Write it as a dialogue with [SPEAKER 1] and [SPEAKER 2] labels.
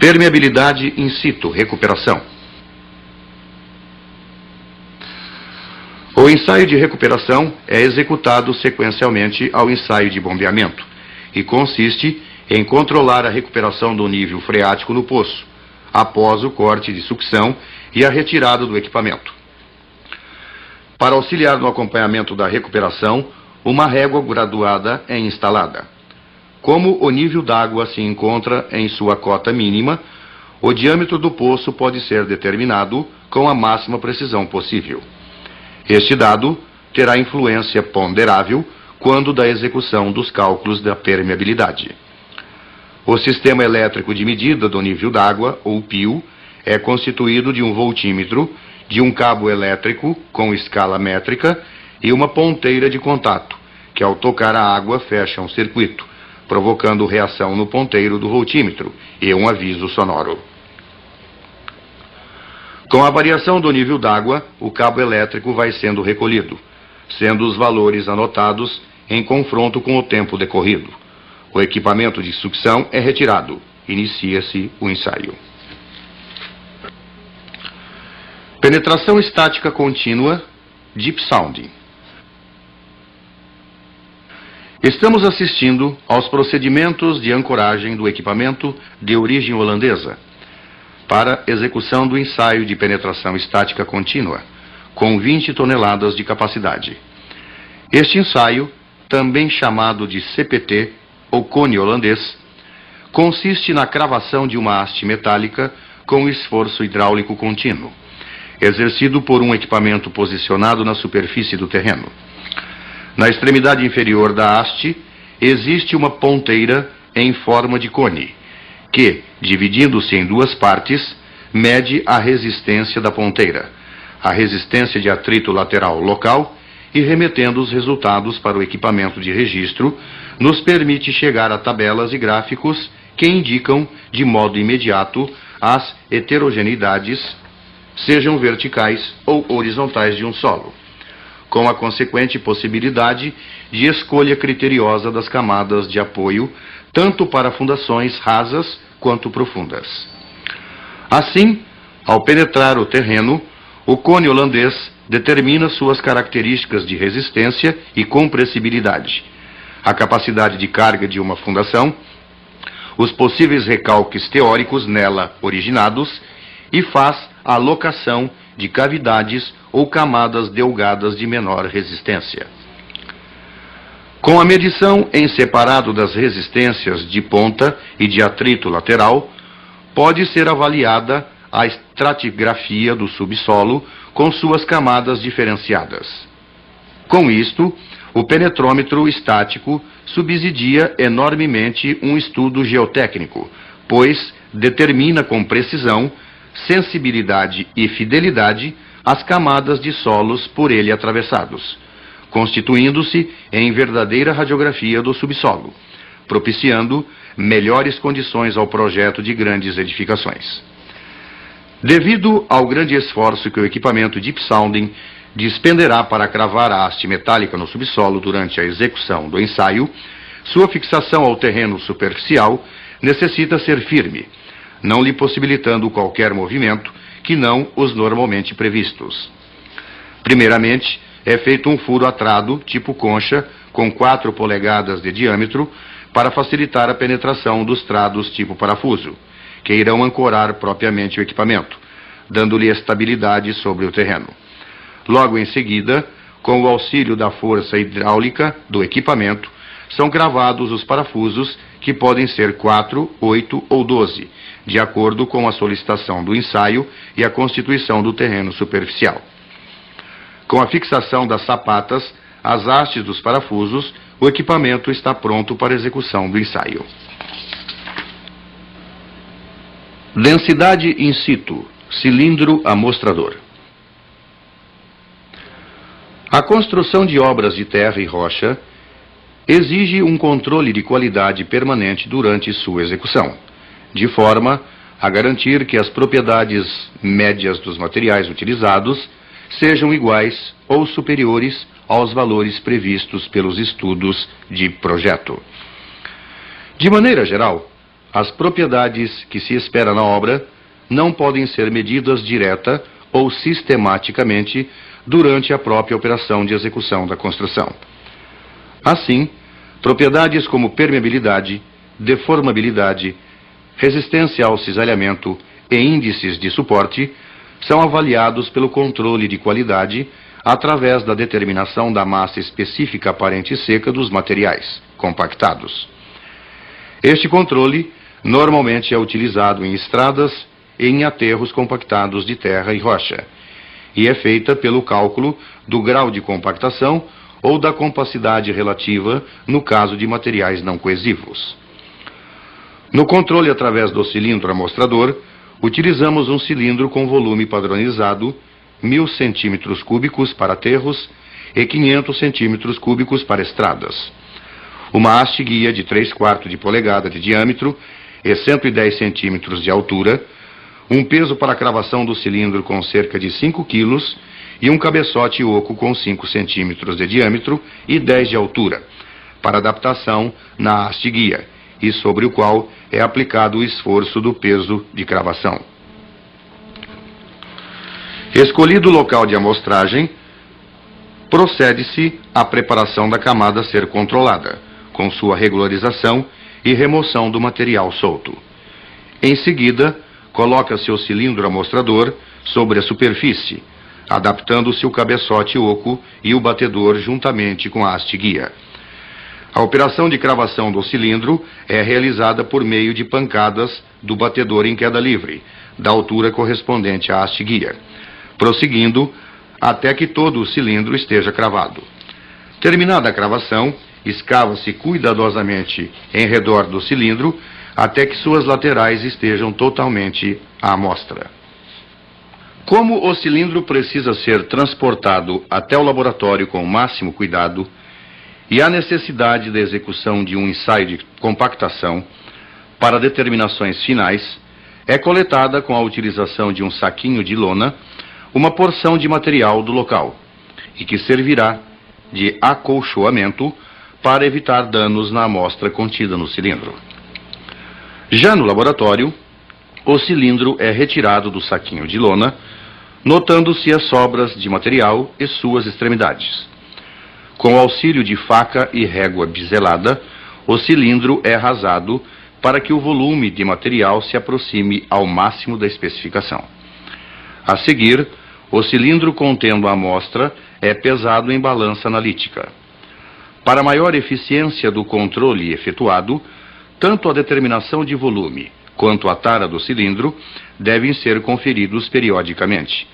[SPEAKER 1] Permeabilidade in situ, recuperação. O ensaio de recuperação é executado sequencialmente ao ensaio de bombeamento e consiste em controlar a recuperação do nível freático no poço, após o corte de sucção e a retirada do equipamento. Para auxiliar no acompanhamento da recuperação, uma régua graduada é instalada. Como o nível d'água se encontra em sua cota mínima, o diâmetro do poço pode ser determinado com a máxima precisão possível. Este dado terá influência ponderável quando da execução dos cálculos da permeabilidade. O sistema elétrico de medida do nível d'água, ou PIO, é constituído de um voltímetro, de um cabo elétrico com escala métrica e uma ponteira de contato, que ao tocar a água fecha um circuito, provocando reação no ponteiro do voltímetro e um aviso sonoro. Com a variação do nível d'água, o cabo elétrico vai sendo recolhido, sendo os valores anotados em confronto com o tempo decorrido. O equipamento de sucção é retirado. Inicia-se o ensaio. Penetração estática contínua, Deep Sounding. Estamos assistindo aos procedimentos de ancoragem do equipamento de origem holandesa para execução do ensaio de penetração estática contínua, com 20 toneladas de capacidade. Este ensaio, também chamado de CPT, ou cone holandês, consiste na cravação de uma haste metálica com esforço hidráulico contínuo, exercido por um equipamento posicionado na superfície do terreno. Na extremidade inferior da haste, existe uma ponteira em forma de cone, que, dividindo-se em duas partes, mede a resistência da ponteira, a resistência de atrito lateral local e, remetendo os resultados para o equipamento de registro, nos permite chegar a tabelas e gráficos que indicam, de modo imediato, as heterogeneidades, sejam verticais ou horizontais de um solo, com a consequente possibilidade de escolha criteriosa das camadas de apoio, tanto para fundações rasas quanto profundas. Assim, ao penetrar o terreno, o cone holandês determina suas características de resistência e compressibilidade, a capacidade de carga de uma fundação, os possíveis recalques teóricos nela originados e faz a alocação de cavidades ou camadas delgadas de menor resistência. Com a medição em separado das resistências de ponta e de atrito lateral, pode ser avaliada a estratigrafia do subsolo com suas camadas diferenciadas. Com isto, o penetrômetro estático subsidia enormemente um estudo geotécnico, pois determina com precisão, sensibilidade e fidelidade as camadas de solos por ele atravessados, constituindo-se em verdadeira radiografia do subsolo, propiciando melhores condições ao projeto de grandes edificações. Devido ao grande esforço que o equipamento Deep Sounding dispenderá para cravar a haste metálica no subsolo durante a execução do ensaio, sua fixação ao terreno superficial necessita ser firme, não lhe possibilitando qualquer movimento que não os normalmente previstos. Primeiramente, é feito um furo atrado, tipo concha, com 4 polegadas de diâmetro, para facilitar a penetração dos trados tipo parafuso, que irão ancorar propriamente o equipamento, dando-lhe estabilidade sobre o terreno. Logo em seguida, com o auxílio da força hidráulica do equipamento, são cravados os parafusos, que podem ser 4, 8 ou 12, de acordo com a solicitação do ensaio e a constituição do terreno superficial. Com a fixação das sapatas, as hastes dos parafusos, o equipamento está pronto para execução do ensaio. Densidade in situ, cilindro amostrador. A construção de obras de terra e rocha exige um controle de qualidade permanente durante sua execução, de forma a garantir que as propriedades médias dos materiais utilizados sejam iguais ou superiores aos valores previstos pelos estudos de projeto. De maneira geral, as propriedades que se espera na obra não podem ser medidas direta ou sistematicamente durante a própria operação de execução da construção. Assim, propriedades como permeabilidade, deformabilidade, resistência ao cisalhamento e índices de suporte são avaliados pelo controle de qualidade através da determinação da massa específica aparente e seca dos materiais compactados. Este controle normalmente é utilizado em estradas e em aterros compactados de terra e rocha, e é feita pelo cálculo do grau de compactação ou da compacidade relativa no caso de materiais não coesivos. No controle através do cilindro amostrador, utilizamos um cilindro com volume padronizado 1000 cm³ para aterros e 500 cm³ para estradas. Uma haste guia de 3/4 de polegada de diâmetro e 110 cm de altura, um peso para a cravação do cilindro com cerca de 5 kg e um cabeçote oco com 5 cm de diâmetro e 10 de altura, para adaptação na haste guia, e sobre o qual é aplicado o esforço do peso de cravação. Escolhido o local de amostragem, procede-se à preparação da camada a ser controlada, com sua regularização e remoção do material solto. Em seguida, coloca-se o cilindro amostrador sobre a superfície, adaptando-se o cabeçote oco e o batedor juntamente com a haste guia. A operação de cravação do cilindro é realizada por meio de pancadas do batedor em queda livre, da altura correspondente à haste guia, prosseguindo até que todo o cilindro esteja cravado. Terminada a cravação, escava-se cuidadosamente em redor do cilindro até que suas laterais estejam totalmente à mostra. Como o cilindro precisa ser transportado até o laboratório com o máximo cuidado e há necessidade da execução de um ensaio de compactação para determinações finais, é coletada com a utilização de um saquinho de lona uma porção de material do local e que servirá de acolchoamento para evitar danos na amostra contida no cilindro. Já no laboratório, o cilindro é retirado do saquinho de lona, notando-se as sobras de material e suas extremidades. Com o auxílio de faca e régua biselada, o cilindro é rasado para que o volume de material se aproxime ao máximo da especificação. A seguir, o cilindro contendo a amostra é pesado em balança analítica. Para maior eficiência do controle efetuado, tanto a determinação de volume quanto a tara do cilindro devem ser conferidos periodicamente.